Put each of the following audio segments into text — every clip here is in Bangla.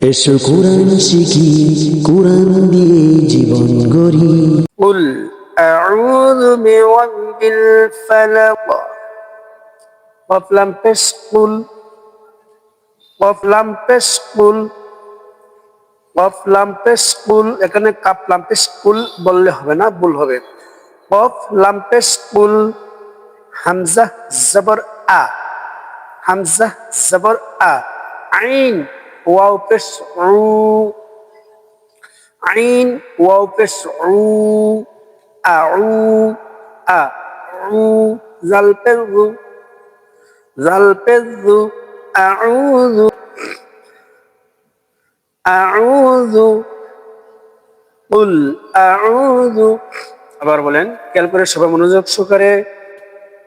এসো কোরআন শিখি, কোরআন দিয়ে জীবন গড়ি। قل أعوذ برب الفلق قف لم পেশ قل قف لم পেশ قل قف لم পেশ قل এখানে কাপ লাম পেশ কুল বললে হবে না, ভুল হবে। قف لم পেশ قل হামজা জবর আ, হামজা জবর আ, আইন ওয়াও পেশ উ, আইন ওয়াও পেশ উ, আউ আউ জাল পেশ জু, জাল পেশ জু, আউযু আউযু কুল আউযু। আবার বলেন, খেয়াল করে সবাই মনোযোগ সহকারে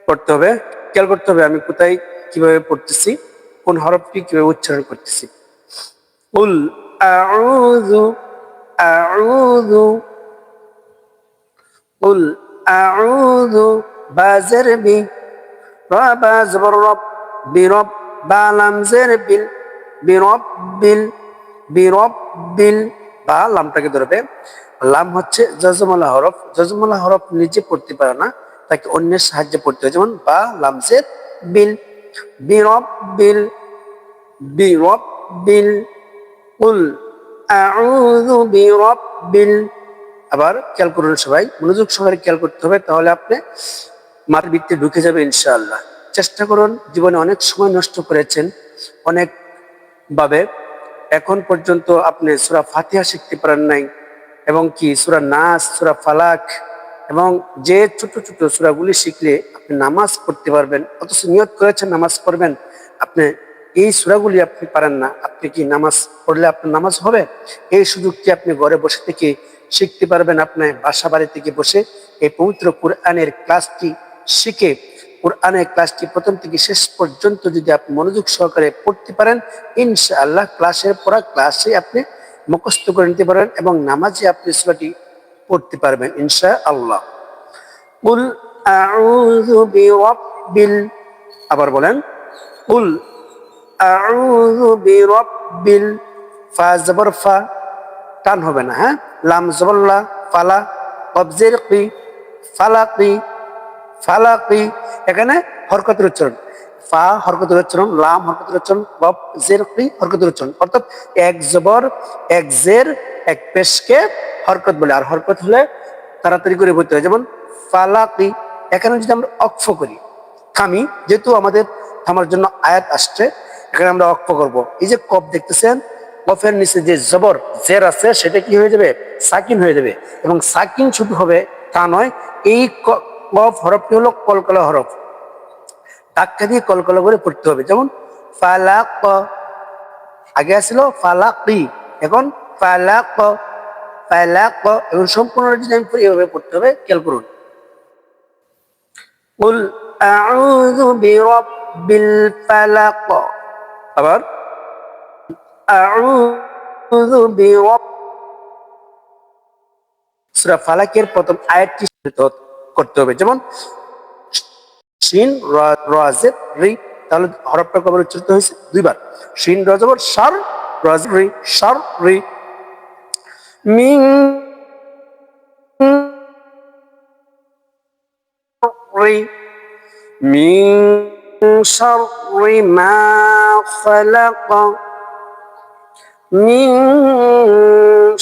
পড়তে হবে, খেয়াল করতে হবে আমি কোথায় কিভাবে পড়তেছি, কোন হরফটি কিভাবে উচ্চারণ করতেছি। কুল আউযু আউযু কুল আউযু বাজের বি রা বা জবর রব বিরব বা লাম জের বিল বিরব্বিল বিরব্বিল বা লামটাকে ধরবে। লাম হচ্ছে জজমলা হরফ, জজমলা হরফ নিজে পড়তে পারে না, তাকে অন্যের সাহায্যে পড়তে হয়, যেমন বা লাম জের বিল বিরব্বিল বিরব্বিল কুল আউযু বিরব্বিল। আবার খেয়াল করুন, সবাই মনোযোগ সহকারে খেয়াল করতে হবে, তাহলে আপনি মাথার ভিতরে ঢুকে যাবে ইনশাআল্লাহ। চেষ্টা করুন, জীবনে অনেক সময় নষ্ট করেছেন অনেক ভাবে, এখন পর্যন্ত আপনি সূরা ফাতিহা শিখতে পারেন নাই, এবং কি সূরা নাস, সূরা ফালাক এবং যে ছোট ছোট সূরাগুলি শিখলে আপনি নামাজ পড়তে পারবেন, অথচ নিয়ত করেছেন নামাজ পড়বেন, আপনি এই সূরাগুলি আপনি পারেন না, আপনি কি নামাজ পড়লে আপনার নামাজ হবে? এই সুযোগ কি আপনি ঘরে বসে থেকে শিখতে পারবেন? আপনার বাসা বাড়ি থেকে বসে এই পবিত্র কোরআনের ক্লাসটি শিখে, কোরআনের ক্লাসটি প্রথম থেকে শেষ পর্যন্ত যদি আপনি মনোযোগ সহকারে পড়তে পারেন, ইনশাআল্লাহ ক্লাসের পড়া ক্লাসে আপনি মুখস্থ করে নিতে পারবেন এবং নামাজে আপনি সূরাটি পড়তে পারবেন ইনশাআল্লাহ। কুল আউযু বিরাব্বিল, আবার বলেন কুল আউযু বিরাব্বিল, ফা জবর ফা, টান হবে না, হ্যাঁ, লাম জবর লা, ফালা, কবজের কি, ফালাকি ফালাকি। এখানে হরকতের উচ্চারণ, ফা হরকতের উচ্চারণ, লাম হরকতের উচ্চারণ, কব জের কি হরকতের উচ্চারণ, অর্থাৎ এক জবর এক জের এক পেশকে হরকত বলে, আর হরকত হলে তাড়াতাড়ি করে বলতে হয়, যেমন ফালাকি। এখানে যদি আমরা অক্ফ করি, থামি, যেহেতু আমাদের থামার জন্য আয়াত আসছে, এখানে আমরা অক্ফ করব। এই যে কফ দেখতেছেন, কফের নিচে যে জবর জের আছে সেটা কি হয়ে যাবে? সাকিন হয়ে যাবে, এবং সাকিন শুধু হবে তা নয়, এই কফ হরফটি হলো কলকলা হরফ, ধাক্কা দিয়ে কলকলা করে পড়তে হবে, যেমন ফালাক, আগে আসছিল ফালাকি, এখন ফালাক ফালাক, এবং সম্পূর্ণ যদি আমি এভাবে পড়তে হবে, খেয়াল করুন। কুল আউযু বিরাব্বিল ফালাক, আবার আউযু সূরা ফালাকের প্রথম আয়াতটি করতে হবে, যেমন শিন রা জের রি, তাহলে হরফটা কবে উচ্চারিত হয়েছে? দুইবার। শিন রা জবর শার, রা জের রি, শার রি। মিন রি, মিন শাররি মা খালাক, মিন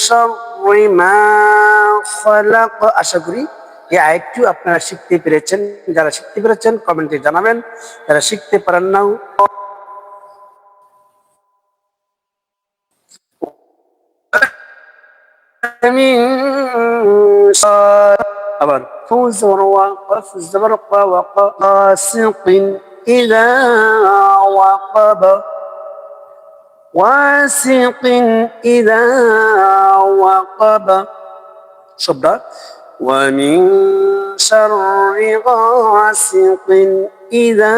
শাররি মা খালাক। আশা করি এই আয়াতটিও আপনারা শিখতে পেরেছেন, যারা শিখতে পেরেছেন কমেন্টে জানাবেন, যারা শিখতে পারেন না আবার إذا وقب واسق إذا وقب شبرا ومن شر غاسق إذا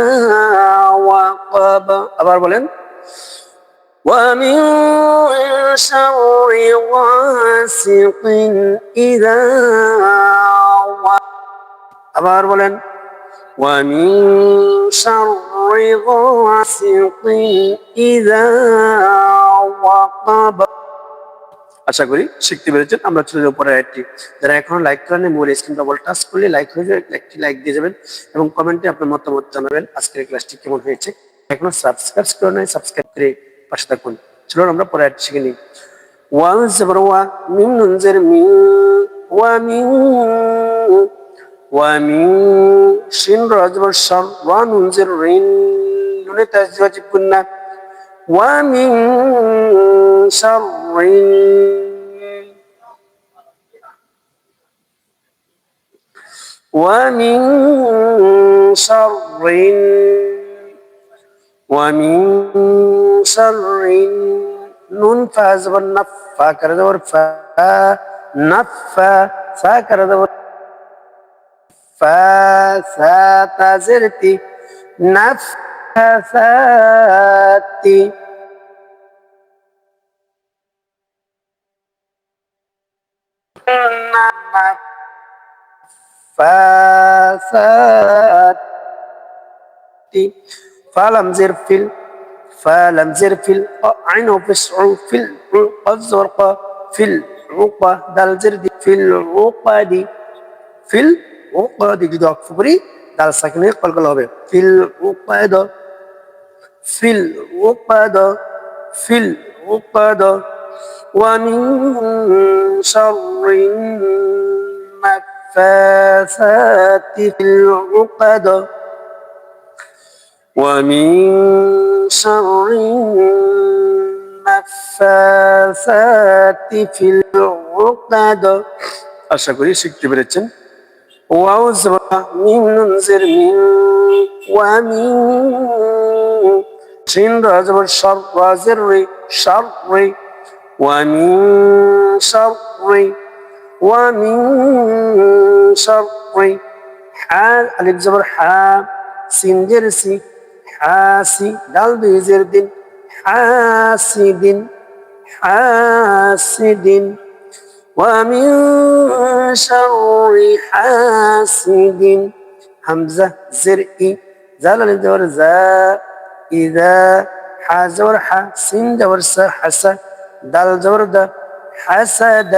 وقب আবার বলেন ومن شر غاسق إذا وقب, আবার বলেন ومن شر غاسق إذا ওয়াকাব। আশা করি শিখতে পেরেছেন। আমরা চলে যাবো পরের আয়াতটি। যারা এখনো লাইক করেননি, মোবাইল স্ক্রিন ডবল টাচ করলে লাইক হয়ে যাবে, একটি লাইক দিয়ে যাবেন এবং কমেন্টে আপনার মতামত জানাবেন আজকের ক্লাসটি কেমন হয়েছে। এখনো সাবস্ক্রাইব করে নাই, সাবস্ক্রাইব করে পাশে থাকুন। চলুন আমরা পরের আয়াতটি শিখে নিই। ওয়াও জবর ওয়া, মিম নুন জের মিন, ওয়া মিন, ওয়া মিন, শিন র জবর শর, ওয়া নুন জের রিন, নুনে তাজদীদ ওয়াজিব গুন্না, ওয়া মিন শাররিন, ومن شر ومن شر نون فا زبر نف، فا كر زبر فا، نفا، سا كر زبر فا، سا تا زر تي، نفاساتي، فاساتي، فلم زر فيل، فلم زر فيل، عين وفسع فيل، الزرق فيل، عقبة دال زر دي فيل عقدي، ফিল উকদি যদি অক্ফ করি দাল সাকিনে কলকল হবে। ফিল উকদ, ফিল উকদ, ফিল উকদ। ওয়া মিন শাররিন নাফাসাতি ফিল উকদ, ওয়া মিন শাররিন নাফাসাতি ফিল উকদ। আশা করি শিখতে পেরেছেন। ওয়াও জবর মিম নুন জের মিন, ওয়া মিন, শিন রা জবর শর, ওয়া জের রি, শাররি, ওয়া মিন শাররি, ওয়া মিন শাররি। হা আলিফ জবর হা, সিন জের সি, হাসি, দাল দুই জের দিন, হাসিদিন, হাসিদিন। ومن شر حاسد، همزة زرئي، زال الجور زا، إذا، حا زور حا، سين جور سا حسا، دال زور دا، حسد،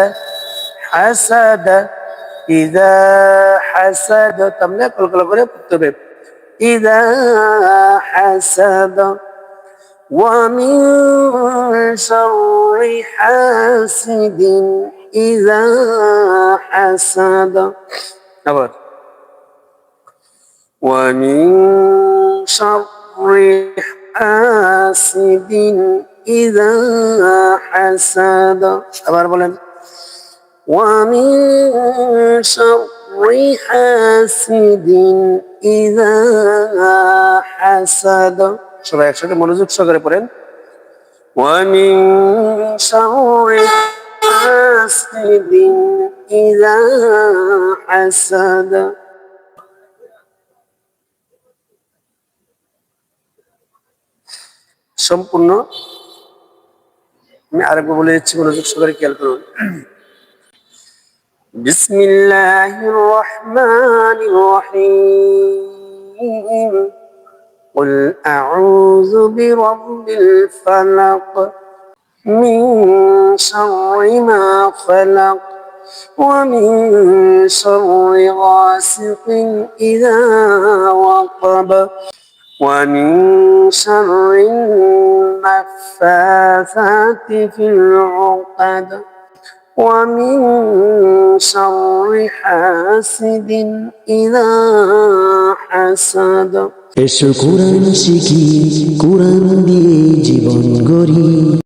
حسد، إذا حسد، تملك القلب كتب، إذا حسد، ومن شر حاسد إذا حسد، أبر، ومن شر حاسد إذا حسد، أبر بولن، ومن شر حاسد إذا حسد। সবাই একসাথে মনোযোগ সহকারে পড়েন। ومن شر حاسد إذا حسد। সম্পূর্ণ আমি আরেকবার বলে দিচ্ছি, মনোযোগ সহকারে খেয়াল করুন। বিসমিল্লাহির রহমানির রহিম। قل أعوذ برب الفلق من شر ما خلق ومن شر غاسق إذا وقب ومن شر النفاثات في العقد ومن شر حاسد إذا حسد। এসো কোরআন শিখি, কোরআন দিয়ে জীবন গড়ি।